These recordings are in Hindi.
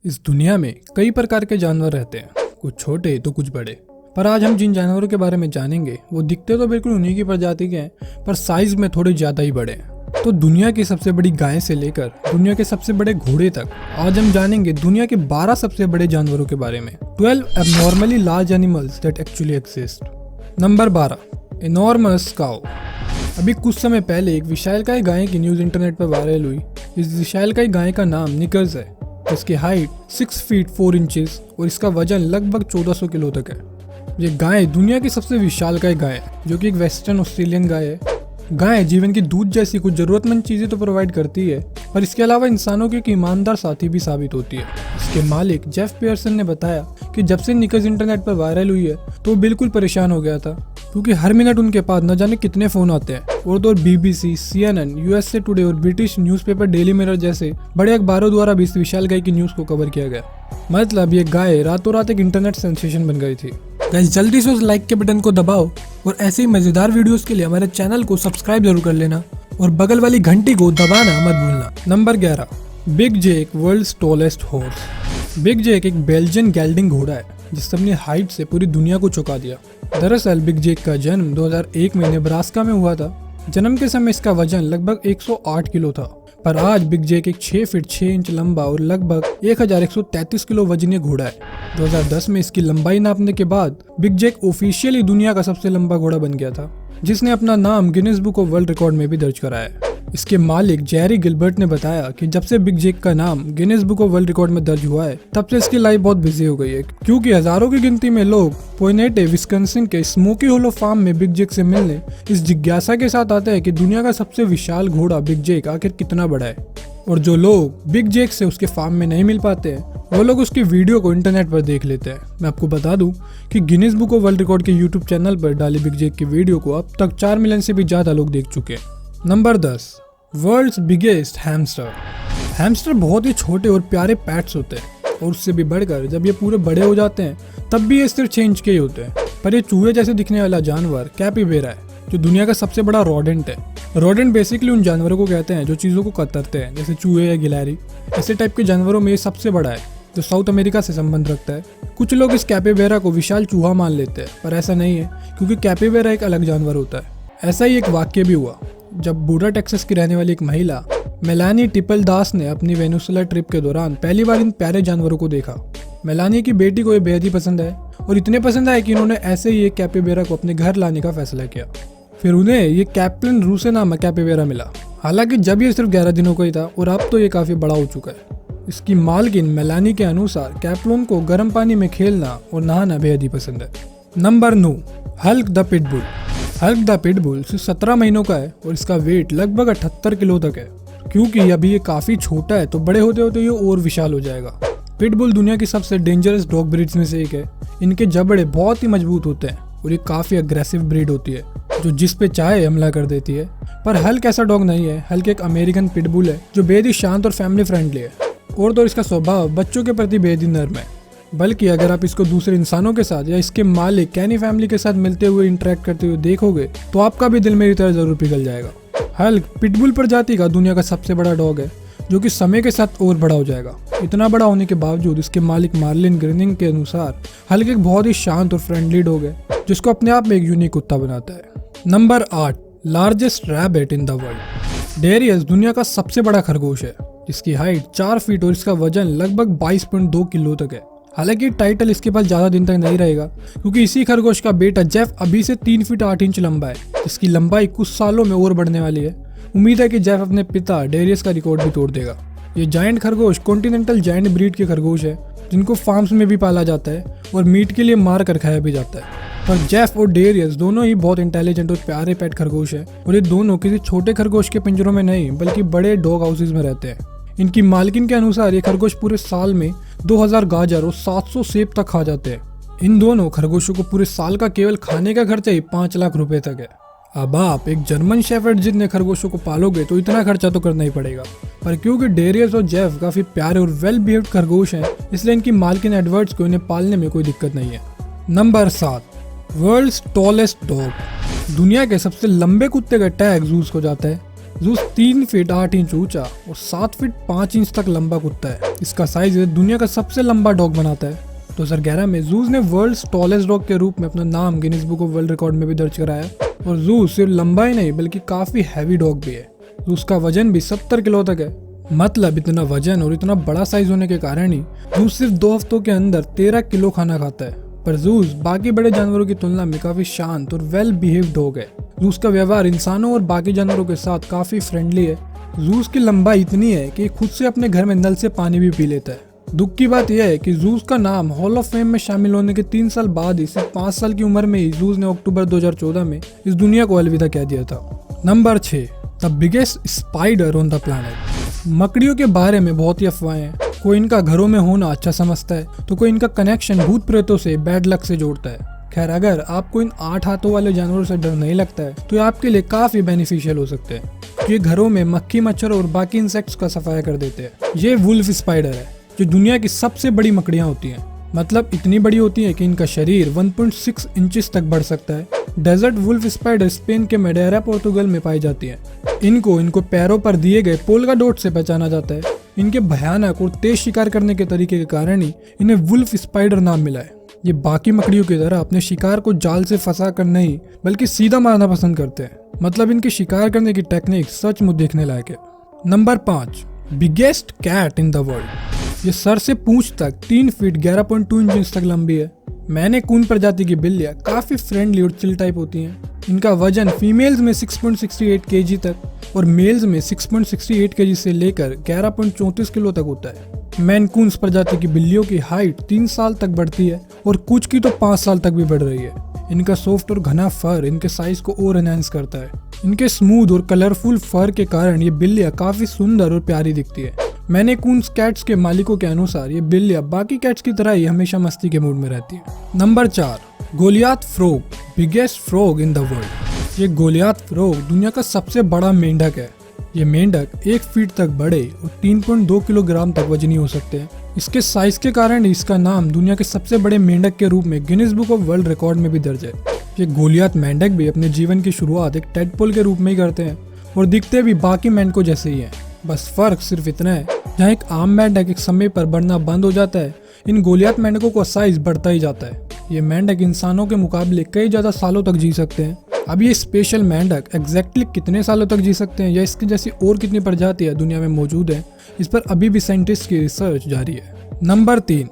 इस दुनिया में कई प्रकार के जानवर रहते हैं, कुछ छोटे तो कुछ बड़े। पर आज हम जिन जानवरों के बारे में जानेंगे वो दिखते तो बिल्कुल उन्हीं की प्रजाति के हैं, पर साइज में थोड़े ज्यादा ही बड़े हैं। तो दुनिया की सबसे बड़ी गाय से लेकर दुनिया के सबसे बड़े घोड़े तक आज हम जानेंगे दुनिया के 12 सबसे बड़े जानवरों के बारे में। 12 abnormally large animals that actually exist। Number 12, enormous cow. अभी कुछ समय पहले एक विशालकाय गाय की न्यूज इंटरनेट पर वायरल हुई। इस विशालकाय गाय का नाम निकर्स है। इसकी हाइट 6 फीट 4 इंचेस और इसका वजन लगभग 1400 किलो तक है। ये गाय दुनिया की सबसे विशालकाय गाय है, जो कि एक वेस्टर्न ऑस्ट्रेलियन गाय है। गाय जीवन की दूध जैसी कुछ जरूरतमंद चीजें तो प्रोवाइड करती है, पर इसके अलावा इंसानों की एक ईमानदार साथी भी साबित होती है। इसके मालिक जेफ पियर्सन ने बताया कि जब से निकर्स इंटरनेट पर वायरल हुई है तो वो बिल्कुल परेशान हो गया था, क्योंकि हर मिनट उनके पास न जाने कितने फोन आते हैं। और तो BBC, CNN, USA टुडे और ब्रिटिश न्यूज़पेपर डेली मिरर जैसे बड़े अखबारों द्वारा भी इस विशाल गाय की न्यूज को कवर किया गया। मतलब ये गाय रातों रात एक इंटरनेट सेंसेशन बन गई थी। गाइस जल्दी से उस लाइक के बटन को दबाओ और ऐसे ही मजेदार वीडियोस के लिए हमारे चैनल को सब्सक्राइब जरूर कर लेना और बगल वाली घंटी को दबाना मत भूलना। नंबर 11, बिग जेक, वर्ल्ड्स टॉलेस्ट हॉर्स। बिग जेक एक बेल्जियन गेल्डिंग घोड़ा है जिसने अपनी हाइट से पूरी दुनिया को चौंका दिया। दरअसल बिग जेक का जन्म 2001 में नेब्रास्का में हुआ था। जन्म के समय इसका वजन लगभग 108 किलो था, पर आज बिग जेक एक 6 फीट 6 इंच लंबा और लगभग 1133 किलो वजनी घोड़ा है। 2010 में इसकी लंबाई नापने के बाद बिग जेक ऑफिशियली दुनिया का सबसे लंबा घोड़ा बन गया था, जिसने अपना नाम Guinness book of world record में भी दर्ज कराया है। इसके मालिक जेरी गिलबर्ट ने बताया कि जब से बिग जेक का नाम Guinness book of world record में दर्ज हुआ है तब से इसकी लाइफ बहुत बिजी हो गई है, क्योंकि हजारों की गिनती में लोग पोइनेटे, विस्कॉन्सिन के स्मोकी होलो फार्म में बिग जेक से मिलने इस जिज्ञासा के साथ आते हैं कि दुनिया का सबसे विशाल घोड़ा बिग जेक आखिर कितना बड़ा है। और जो लोग बिग जेक से उसके फार्म में नहीं मिल पाते हैं वो लोग उसकी वीडियो को इंटरनेट पर देख लेते हैं। मैं आपको बता दूं कि Guinness book of world record के यूट्यूब चैनल पर डाली बिग जेक की वीडियो को अब तक 4 मिलियन से भी ज्यादा लोग देख चुके हैं। Number 10, world's biggest hamster. Hamster बहुत ही छोटे और प्यारे पैट्स होते हैं, और उससे भी बढ़कर जब ये पूरे बड़े हो जाते हैं तब भी ये सिर्फ 6 इंच के ही होते हैं। पर ये चूहे जैसे दिखने वाला जानवर कैपिबेरा है, जो दुनिया का सबसे बड़ा रोडेंट है। रोडेंट बेसिकली उन जानवरों को कहते हैं जो चीजों को कतरते हैं, जैसे चूहे या गिलहरी। ऐसे टाइप के जानवरों में ये सबसे बड़ा है, जो साउथ अमेरिका से संबंध रखता है। कुछ लोग इस कैपिबेरा को विशाल चूहा मान लेते हैं, पर ऐसा नहीं है, क्योंकि कैपिबेरा एक अलग जानवर होता है। ऐसा ही एक वाक्य भी हुआ जब बूडा टेक्सास की रहने वाली एक महिला मेलानी टिपल दास ने अपनी वेनेजुएला ट्रिप के दौरान पहली बार इन प्यारे जानवरों को देखा। मेलानी की बेटी को ये बेहद ही पसंद है, और इतने पसंद आए कि उन्होंने ऐसे ही एक कैपिबेरा को अपने घर लाने का फैसला किया। फिर उन्हें ये कैप्टन रूसे नामक कैपिबेरा मिला। हालांकि जब ये सिर्फ 11 दिनों का ही था, और अब तो ये काफी बड़ा हो चुका है। इसकी मालकिन मेलानी के अनुसार कैप्लोन को गर्म पानी में खेलना और नहाना बेहद ही पसंद है। Number 9, Hulk the pitbull. Hulk the pitbull सिर्फ 17 महीनों का है और इसका वेट लगभग 78 किलो तक है। क्योंकि अभी ये काफी छोटा है तो बड़े होते होते ये और विशाल हो जाएगा। पिटबुल दुनिया की सबसे डेंजरस डॉग ब्रीड्स में से एक है। इनके जबड़े बहुत ही मजबूत होते हैं और ये काफी अग्रेसिव ब्रीड होती है, जो जिस पे चाहे हमला कर देती है। पर हल्क ऐसा डॉग नहीं है। हल्क एक अमेरिकन पिटबुल है जो बेहद ही शांत और फैमिली फ्रेंडली है, और तो इसका स्वभाव बच्चों के प्रति बेहद ही नर्म है। बल्कि अगर आप इसको दूसरे इंसानों के साथ या इसके मालिक कैनी फैमिली के साथ मिलते हुए इंटरेक्ट करते हुए देखोगे तो आपका भी दिल मेरी तरह जरूर पिघल जाएगा। हल्क पिटबुल प्रजाति का दुनिया का सबसे बड़ा डॉग है, जो कि समय के साथ और बड़ा हो जाएगा। इतना बड़ा होने के बावजूद इसके मालिक मार्लिन ग्रिनिंग के अनुसार हल्क एक बहुत ही शांत और फ्रेंडली डॉग है, जिसको अपने आप में एक यूनिक कुत्ता बनाता है। Number 8, largest rabbit in the world. Darius दुनिया का सबसे बड़ा खरगोश है, जिसकी हाइट 4 फीट और इसका वजन लगभग 22.2 किलो तक है। हालांकि टाइटल इसके पास ज्यादा दिन तक नहीं रहेगा, क्योंकि इसी खरगोश का बेटा जेफ अभी से 3 फीट 8 इंच लंबा है, जिसकी लंबाई कुछ सालों में और बढ़ने वाली है। उम्मीद है कि जेफ अपने पिता डेरियस का रिकॉर्ड भी तोड़ देगा। ये जायंट खरगोश कॉन्टिनेंटल जायंट ब्रीड के खरगोश है, जिनको फार्म्स में भी पाला जाता है और मीट के लिए मार कर खाया भी जाता है। पर जेफ और डेरियस दोनों ही बहुत इंटेलिजेंट और प्यारे पेट खरगोश है, और ये दोनों किसी छोटे खरगोश के पिंजरों में नहीं बल्कि बड़े डॉग हाउसेज में रहते हैं। इनकी मालकिन के अनुसार ये खरगोश पूरे साल में 2000 गाजर और 700 सेब तक खा जाते हैं। इन दोनों खरगोशों को पूरे साल का केवल खाने का खर्चा ही 5 लाख रुपए तक है। अब आप एक जर्मन शेफर्ड जितने खरगोशों को पालोगे तो इतना खर्चा तो करना ही पड़ेगा। पर क्योंकि डेरियस और जेफ काफी प्यारे और वेल बिहेव्ड खरगोश हैं, इसलिए इनकी मालकिन एडवर्ड्स को इन्हें पालने में कोई दिक्कत नहीं है। Number 7, world's tallest dog. दुनिया के सबसे लंबे कुत्ते का टैग जूस को जाता है। जूस 3 फीट 8 इंच ऊंचा और 7 फीट 5 इंच तक लंबा कुत्ता है। इसका साइज दुनिया का सबसे लंबा डॉग बनाता है। 2011 में जूस ने वर्ल्ड टॉलेस्ट डॉग के रूप में अपना नाम Guinness book of world record में भी दर्ज कराया। और जूस सिर्फ लंबा ही नहीं बल्कि काफी हैवी डॉग भी है। जूस का वजन भी 70 किलो तक है। मतलब इतना वजन और इतना बड़ा साइज होने के कारण ही जूस सिर्फ 2 हफ्तों के अंदर 13 किलो खाना खाता है। पर जूस बाकी बड़े जानवरों की तुलना में काफी शांत और वेल बिहेव्ड डॉग है। जूस का व्यवहार इंसानों और बाकी जानवरों के साथ काफी फ्रेंडली है। जूस की लंबाई इतनी है कि खुद से अपने घर में नल से पानी भी पी लेता है। दुख की बात यह है कि जूस का नाम हॉल ऑफ फेम में शामिल होने के 3 साल बाद ही सिर्फ 5 साल की उम्र में ही जूस ने अक्टूबर 2014 में इस दुनिया को अलविदा कह दिया था। Number 6, the biggest spider on the planet. मकड़ियों के बारे में बहुत ही अफवाहें हैं। कोई इनका घरों में होना अच्छा समझता है तो कोई इनका कनेक्शन भूत प्रेतों से बैड लक से जोड़ता है। खैर, अगर आपको इन 8 हाथों वाले जानवरों से डर नहीं लगता है तो ये आपके लिए काफी बेनिफिशियल हो सकते हैं। ये घरों में मक्खी, मच्छर और बाकी इंसेक्ट्स का सफाया कर देते हैं। ये वुल्फ स्पाइडर है जो दुनिया की सबसे बड़ी मकड़ियां होती हैं। मतलब इतनी बड़ी होती है कि इनका शरीर 1.6 इंचेस तक बढ़ सकता है। डेजर्ट वुल्फ स्पाइडर स्पेन के मेडेरा, पोर्तुगल में पाई जाती है। इनको पैरों पर दिए गए पोल्का डॉट से पहचाना जाता है। इनके भयानक और तेज शिकार करने के तरीके के कारण ही इन्हें वुल्फ स्पाइडर नाम मिला है। ये बाकी मकड़ियों की तरह अपने शिकार को जाल से फंसा कर नहीं बल्कि सीधा मारना पसंद करते हैं। मतलब इनके शिकार करने की टेक्निक सचमुच देखने लायक है। Number 5, biggest cat in the world. ये सर से पूंछ तक 3 फीट 11.2 इंच तक लंबी है। मैने कून प्रजाति की बिल्लियां काफी फ्रेंडली और चिल टाइप होती हैं। इनका वजन फीमेल्स में 6.68 केजी तक और मेल्स में 6.68 केजी से लेकर 11.34 किलो तक होता है। मैन कून्स प्रजाति की बिल्लियों की हाइट 3 साल तक बढ़ती है और कुछ की तो 5 साल तक भी बढ़ रही है। इनका सॉफ्ट और घना फर इनके साइज को और एनहांस करता है। इनके स्मूथ और कलरफुल फर के कारण ये बिल्लियां काफी सुंदर और प्यारी दिखती है। मैने कून्स कैट्स के मालिकों के अनुसार ये बिल्लियां बाकी कैट्स की तरह ही हमेशा मस्ती के मूड में रहती है। Number 4, Goliath frog, biggest frog in the world. ये गोलियाथ फ्रॉग दुनिया का सबसे बड़ा मेंढक है। ये मेंढक 1 फीट तक बड़े और 3.2 किलोग्राम तक वजनी हो सकते हैं। इसके साइज के कारण ही इसका नाम दुनिया के सबसे बड़े मेंढक के रूप में Guinness book of world record में भी दर्ज है। ये गोलियाथ मेंढक भी अपने जीवन की शुरुआत एक टेडपोल के रूप में ही करते हैं और दिखते भी बाकी मेंढकों जैसे ही हैं। बस फर्क सिर्फ इतना है, जहाँ एक आम मेंढक एक समय पर बढ़ना बंद हो जाता है, इन गोलियाथ मेंढकों का साइज बढ़ता ही जाता है। ये मेंढक इंसानों के मुकाबले कई ज्यादा सालों तक जी सकते हैं। अब ये स्पेशल मेंढक एग्जैक्टली कितने सालों तक जी सकते हैं या इसकी जैसी और कितनी प्रजातियां दुनिया में मौजूद है, इस पर अभी भी साइंटिस्ट की रिसर्च जारी है। Number 3,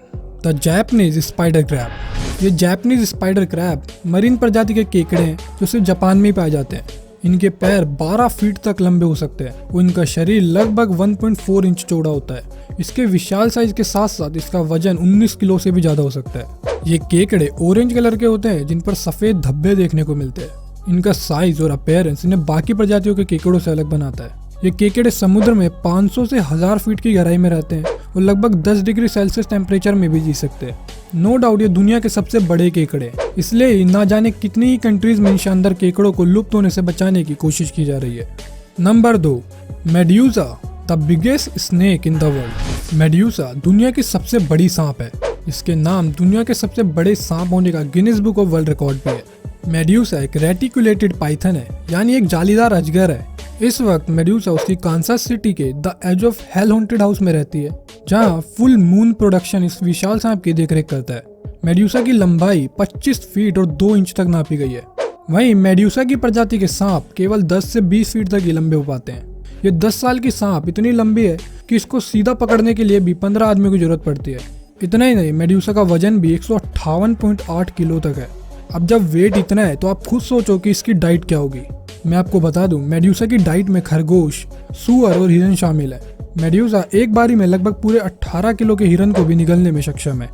the Japanese spider crab. ये जापानीज स्पाइडर क्रैब मरीन प्रजाति के केकड़े हैं जो सिर्फ जापान में ही पाए जाते हैं। इनके पैर 12 फीट तक लंबे हो सकते हैं और इनका शरीर लगभग 1.4 इंच चौड़ा होता है। इसके विशाल साइज के साथ साथ इसका वजन 19 किलो से भी ज्यादा हो सकता है। ये केकड़े ऑरेंज कलर के होते हैं जिन पर सफेद धब्बे देखने को मिलते हैं। इनका साइज और अपीयरेंस इन्हें बाकी प्रजातियों के केकड़ों से अलग बनाता है। ये केकड़े समुद्र में 500 से 1000 फीट की गहराई में रहते हैं और लगभग 10 डिग्री सेल्सियस टेम्परेचर में भी जी सकते हैं। नो डाउट ये दुनिया के सबसे बड़े केकड़े, इसलिए ना जाने कितनी ही कंट्रीज में इन शानदार केकड़ों को लुप्त होने से बचाने की कोशिश की जा रही है। Number 2, medusa, the biggest snake in the world. Medusa दुनिया की सबसे बड़ी सांप है। इसके नाम दुनिया के सबसे बड़े सांप होने का Guinness book of world record भी है। मेड्यूसा एक रेटिकुलेटेड पाइथन है, यानी एक जालीदार अजगर है। इस वक्त मेड्यूसा उसकी कांसास सिटी के the Edge of Hell Haunted House में रहती है, जहां फुल मून प्रोडक्शन इस विशाल सांप की देखरेख करता है। मेड्यूसा की लंबाई 25 फीट और 2 इंच तक नापी गई है। वहीं मेड्यूसा की प्रजाति के सांप केवल 10 से 20 फीट तक ही लंबे हो पाते हैं। ये 10 साल की सांप इतनी लंबी है कि इसको सीधा पकड़ने के लिए भी 15 आदमियों की जरूरत पड़ती है। इतना ही नहीं, मेड्यूसा का वजन भी 158.8 किलो तक है। अब जब वेट इतना है तो आप खुद सोचो कि इसकी डाइट क्या होगी। मैं आपको बता दूं, मेड्यूसा की डाइट में खरगोश, सूअर और हिरन शामिल है। मेड्यूसा एक बारी में लगभग पूरे 18 किलो के हिरन को भी निगलने में सक्षम है।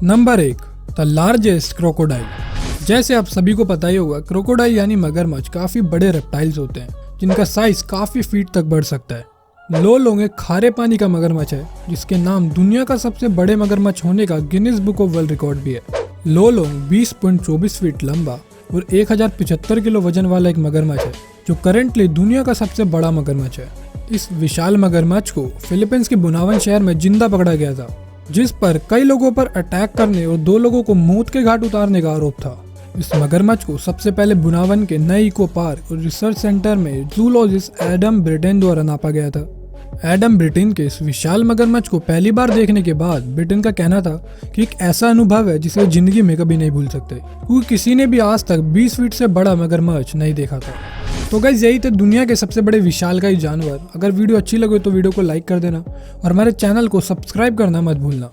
Number 1, the largest crocodile. जैसे आप सभी को पता ही होगा, क्रोकोडाइल यानी मगरमच्छ काफी बड़े रेप्टाइल्स होते हैं जिनका साइज काफी फीट तक बढ़ सकता है। लोलोंग एक खारे पानी का मगरमच्छ है जिसके नाम दुनिया का सबसे बड़े मगरमच्छ होने का Guinness book of world record भी है। लोलोंग 20.24 फीट लंबा और 1075 किलो वजन वाला एक मगरमच्छ है जो करंटली दुनिया का सबसे बड़ा मगरमच्छ है। इस विशाल मगरमच्छ को फिलीपींस के बुनावन शहर में जिंदा पकड़ा गया था, जिस पर कई लोगों पर अटैक करने और 2 लोगों को मौत के घाट उतारने का आरोप था। इस मगरमच्छ को सबसे पहले बुनावन के नए इको पार्क और रिसर्च सेंटर में जूलॉजिस्ट एडम ब्रिटेन द्वारा नापा गया था। एडम ब्रिटेन के इस विशाल मगरमच्छ को पहली बार देखने के बाद ब्रिटेन का कहना था कि एक ऐसा अनुभव है जिसे वो जिंदगी में कभी नहीं भूल सकते, क्योंकि किसी ने भी आज तक 20 फीट से बड़ा मगरमच्छ नहीं देखा था। तो गाइस यही थे दुनिया के सबसे बड़े विशालकाय जानवर। अगर वीडियो अच्छी लगे तो वीडियो को लाइक कर देना और हमारे चैनल को सब्सक्राइब करना मत भूलना।